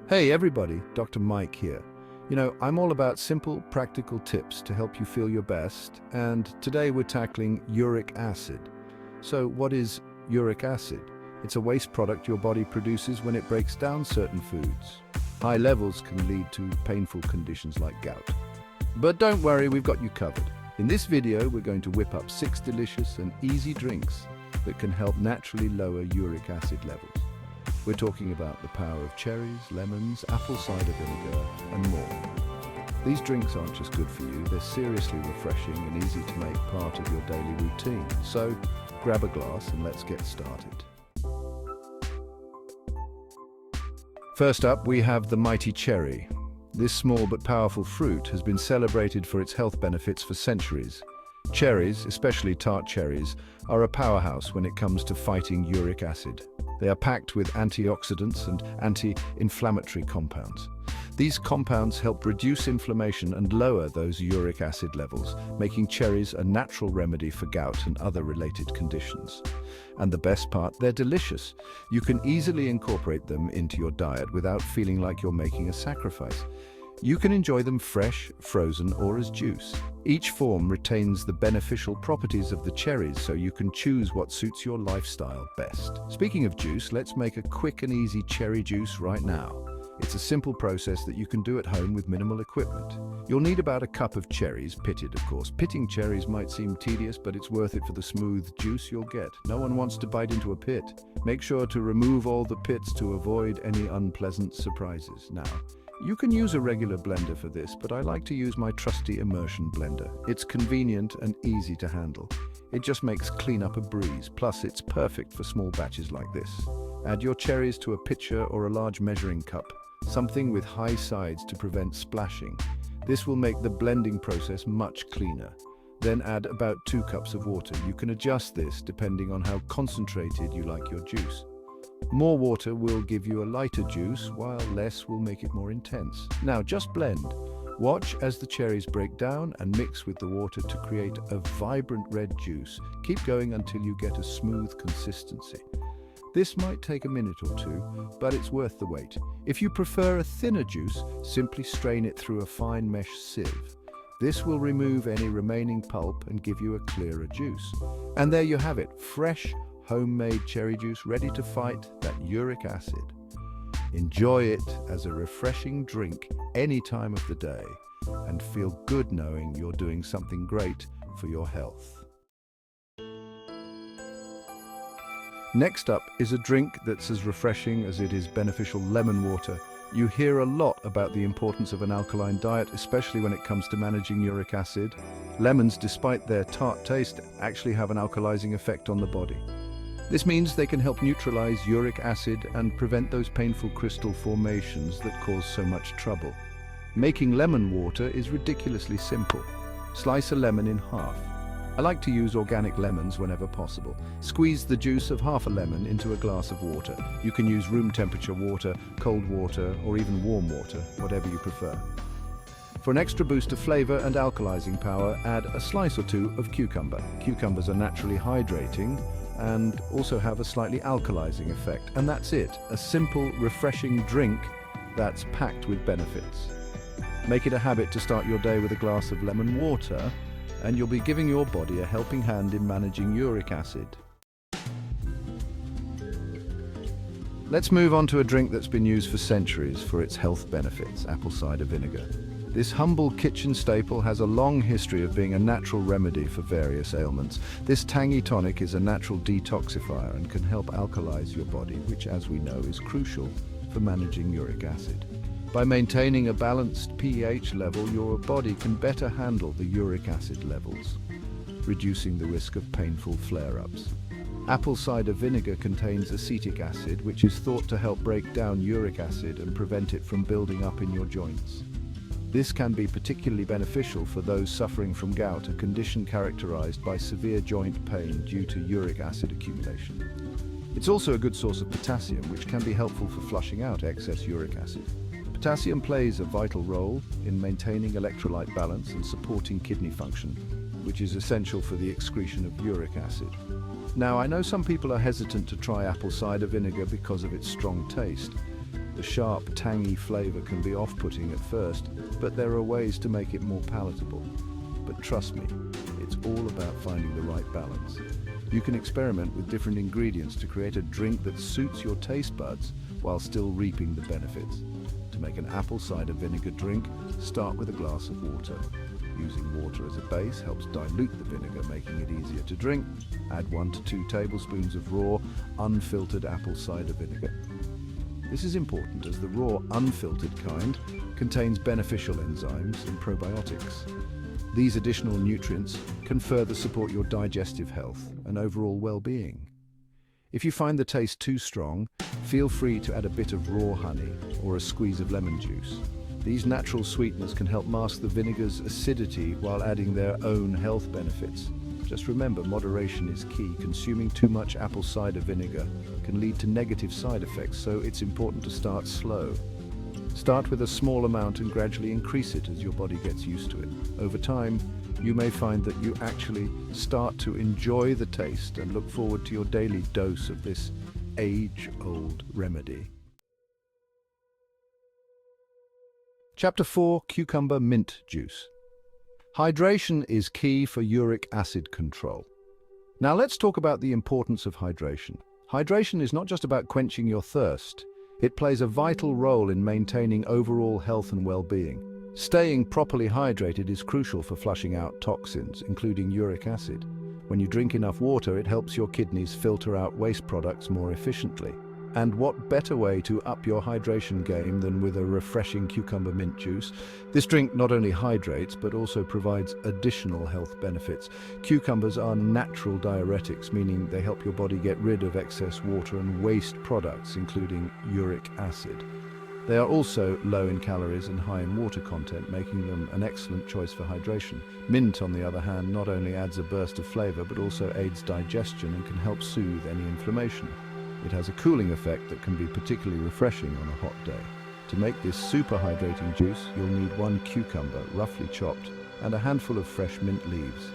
Hey everybody, Dr. Mike here. I'm all about simple, practical tips to help you feel your best, and today we're tackling uric acid. So what is uric acid? It's a waste product your body produces when it breaks down certain foods. High levels can lead to painful conditions like gout. But don't worry, we've got you covered. In this video, we're going to whip up 6 delicious and easy drinks that can help naturally lower uric acid levels. We're talking about the power of cherries, lemons, apple cider vinegar, and more. These drinks aren't just good for you, they're seriously refreshing and easy to make part of your daily routine. So grab a glass and let's get started. First up, we have the mighty cherry. This small but powerful fruit has been celebrated for its health benefits for centuries. Cherries, especially tart cherries, are a powerhouse when it comes to fighting uric acid. They are packed with antioxidants and anti-inflammatory compounds. These compounds help reduce inflammation and lower those uric acid levels, making cherries a natural remedy for gout and other related conditions. And the best part, they're delicious. You can easily incorporate them into your diet without feeling like you're making a sacrifice. You can enjoy them fresh, frozen, or as juice. Each form retains the beneficial properties of the cherries, so you can choose what suits your lifestyle best. Speaking of juice, let's make a quick and easy cherry juice right now. It's a simple process that you can do at home with minimal equipment. You'll need about a cup of cherries, pitted of course. Pitting cherries might seem tedious, but it's worth it for the smooth juice you'll get. No one wants to bite into a pit. Make sure to remove all the pits to avoid any unpleasant surprises. Now, you can use a regular blender for this, but I like to use my trusty immersion blender. It's convenient and easy to handle. It just makes cleanup a breeze, plus it's perfect for small batches like this. Add your cherries to a pitcher or a large measuring cup, something with high sides to prevent splashing. This will make the blending process much cleaner. Then add about 2 cups of water. You can adjust this depending on how concentrated you like your juice. More water will give you a lighter juice, while less will make it more intense. Now just blend. Watch as the cherries break down and mix with the water to create a vibrant red juice. Keep going until you get a smooth consistency. This might take a minute or two, but it's worth the wait. If you prefer a thinner juice, simply strain it through a fine mesh sieve. This will remove any remaining pulp and give you a clearer juice. And there you have it, fresh, homemade cherry juice ready to fight that uric acid. Enjoy it as a refreshing drink any time of the day and feel good knowing you're doing something great for your health. Next up is a drink that's as refreshing as it is beneficial: lemon water. You hear a lot about the importance of an alkaline diet, especially when it comes to managing uric acid. Lemons, despite their tart taste, actually have an alkalizing effect on the body. This means they can help neutralize uric acid and prevent those painful crystal formations that cause so much trouble. Making lemon water is ridiculously simple. Slice a lemon in half. I like to use organic lemons whenever possible. Squeeze the juice of half a lemon into a glass of water. You can use room temperature water, cold water, or even warm water, whatever you prefer. For an extra boost of flavor and alkalizing power, add a slice or 2 of cucumber. Cucumbers are naturally hydrating and also have a slightly alkalizing effect. And that's it, a simple, refreshing drink that's packed with benefits. Make it a habit to start your day with a glass of lemon water, and you'll be giving your body a helping hand in managing uric acid. Let's move on to a drink that's been used for centuries for its health benefits: apple cider vinegar. This humble kitchen staple has a long history of being a natural remedy for various ailments. This tangy tonic is a natural detoxifier and can help alkalize your body, which, as we know, is crucial for managing uric acid. By maintaining a balanced pH level, your body can better handle the uric acid levels, reducing the risk of painful flare-ups. Apple cider vinegar contains acetic acid, which is thought to help break down uric acid and prevent it from building up in your joints. This can be particularly beneficial for those suffering from gout, a condition characterized by severe joint pain due to uric acid accumulation. It's also a good source of potassium, which can be helpful for flushing out excess uric acid. Potassium plays a vital role in maintaining electrolyte balance and supporting kidney function, which is essential for the excretion of uric acid. Now, I know some people are hesitant to try apple cider vinegar because of its strong taste. The sharp, tangy flavor can be off-putting at first, but there are ways to make it more palatable. But trust me, it's all about finding the right balance. You can experiment with different ingredients to create a drink that suits your taste buds while still reaping the benefits. To make an apple cider vinegar drink, start with a glass of water. Using water as a base helps dilute the vinegar, making it easier to drink. Add 1 to 2 tablespoons of raw, unfiltered apple cider vinegar. This is important as the raw, unfiltered kind contains beneficial enzymes and probiotics. These additional nutrients can further support your digestive health and overall well-being. If you find the taste too strong, feel free to add a bit of raw honey or a squeeze of lemon juice. These natural sweeteners can help mask the vinegar's acidity while adding their own health benefits. Just remember, moderation is key. Consuming too much apple cider vinegar can lead to negative side effects, so it's important to start slow. Start with a small amount and gradually increase it as your body gets used to it. Over time, you may find that you actually start to enjoy the taste and look forward to your daily dose of this age-old remedy. Chapter 4: Cucumber Mint Juice. Hydration is key for uric acid control. Now let's talk about the importance of hydration. Hydration is not just about quenching your thirst. It plays a vital role in maintaining overall health and well-being. Staying properly hydrated is crucial for flushing out toxins, including uric acid. When you drink enough water, it helps your kidneys filter out waste products more efficiently. And what better way to up your hydration game than with a refreshing cucumber mint juice? This drink not only hydrates, but also provides additional health benefits. Cucumbers are natural diuretics, meaning they help your body get rid of excess water and waste products, including uric acid. They are also low in calories and high in water content, making them an excellent choice for hydration. Mint, on the other hand, not only adds a burst of flavor, but also aids digestion and can help soothe any inflammation. It has a cooling effect that can be particularly refreshing on a hot day. To make this super hydrating juice, you'll need 1 cucumber, roughly chopped, and a handful of fresh mint leaves.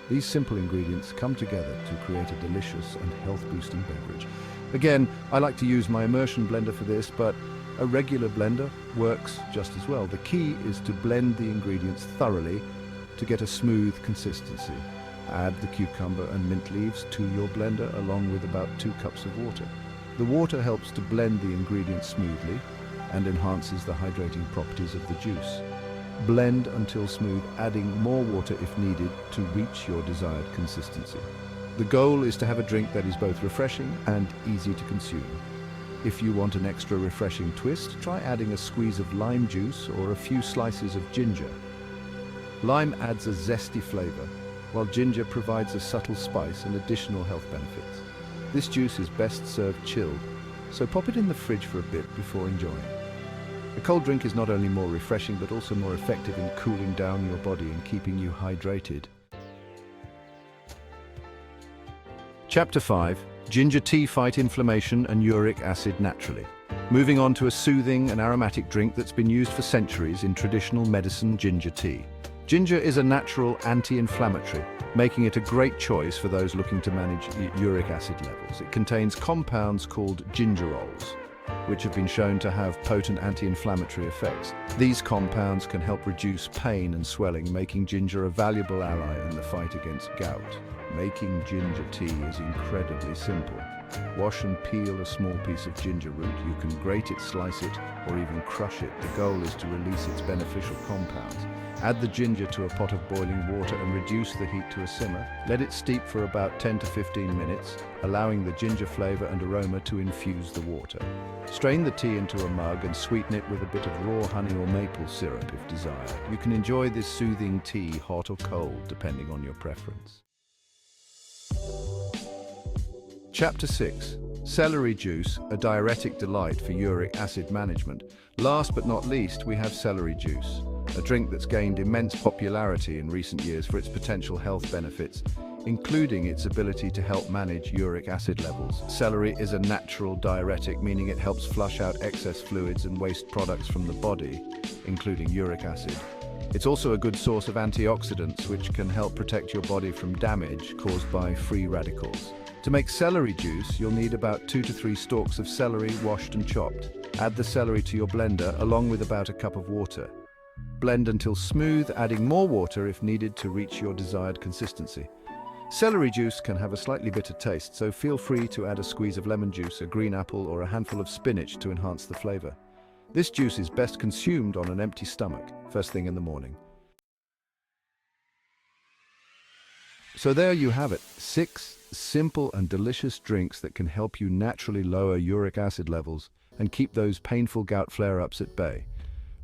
These simple ingredients come together to create a delicious and health-boosting beverage. Again, I like to use my immersion blender for this, but a regular blender works just as well. The key is to blend the ingredients thoroughly to get a smooth consistency. Add the cucumber and mint leaves to your blender along with about 2 cups of water. The water helps to blend the ingredients smoothly and enhances the hydrating properties of the juice. Blend until smooth, adding more water if needed to reach your desired consistency. The goal is to have a drink that is both refreshing and easy to consume. If you want an extra refreshing twist, try adding a squeeze of lime juice or a few slices of ginger. Lime adds a zesty flavor, while ginger provides a subtle spice and additional health benefits. This juice is best served chilled, so pop it in the fridge for a bit before enjoying. A cold drink is not only more refreshing, but also more effective in cooling down your body and keeping you hydrated. Chapter 5: Ginger tea fight inflammation and uric acid naturally. Moving on to a soothing and aromatic drink that's been used for centuries in traditional medicine, ginger tea. Ginger is a natural anti-inflammatory, making it a great choice for those looking to manage uric acid levels. It contains compounds called gingerols, which have been shown to have potent anti-inflammatory effects. These compounds can help reduce pain and swelling, making ginger a valuable ally in the fight against gout. Making ginger tea is incredibly simple. Wash and peel a small piece of ginger root. You can grate it, slice it, or even crush it. The goal is to release its beneficial compounds. Add the ginger to a pot of boiling water and reduce the heat to a simmer. Let it steep for about 10 to 15 minutes, allowing the ginger flavor and aroma to infuse the water. Strain the tea into a mug and sweeten it with a bit of raw honey or maple syrup if desired. You can enjoy this soothing tea hot or cold, depending on your preference. Chapter 6: Celery juice, a diuretic delight for uric acid management. Last but not least, we have celery juice, a drink that's gained immense popularity in recent years for its potential health benefits, including its ability to help manage uric acid levels. Celery is a natural diuretic, meaning it helps flush out excess fluids and waste products from the body, including uric acid. It's also a good source of antioxidants, which can help protect your body from damage caused by free radicals. To make celery juice, you'll need about 2 to 3 stalks of celery washed and chopped. Add the celery to your blender along with about a cup of water. Blend until smooth, adding more water if needed to reach your desired consistency. Celery juice can have a slightly bitter taste, so feel free to add a squeeze of lemon juice, a green apple, or a handful of spinach to enhance the flavor. This juice is best consumed on an empty stomach, first thing in the morning. So there you have it, 6 simple and delicious drinks that can help you naturally lower uric acid levels and keep those painful gout flare-ups at bay.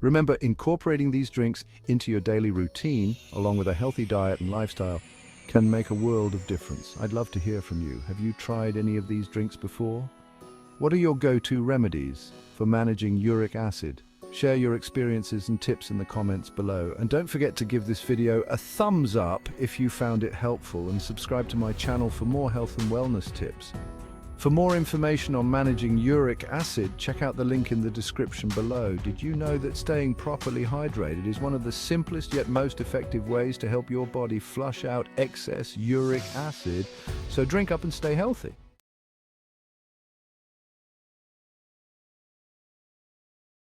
Remember, incorporating these drinks into your daily routine, along with a healthy diet and lifestyle, can make a world of difference. I'd love to hear from you. Have you tried any of these drinks before? What are your go-to remedies for managing uric acid? Share your experiences and tips in the comments below. And don't forget to give this video a thumbs up if you found it helpful, and subscribe to my channel for more health and wellness tips. For more information on managing uric acid, check out the link in the description below. Did you know that staying properly hydrated is one of the simplest yet most effective ways to help your body flush out excess uric acid? So drink up and stay healthy.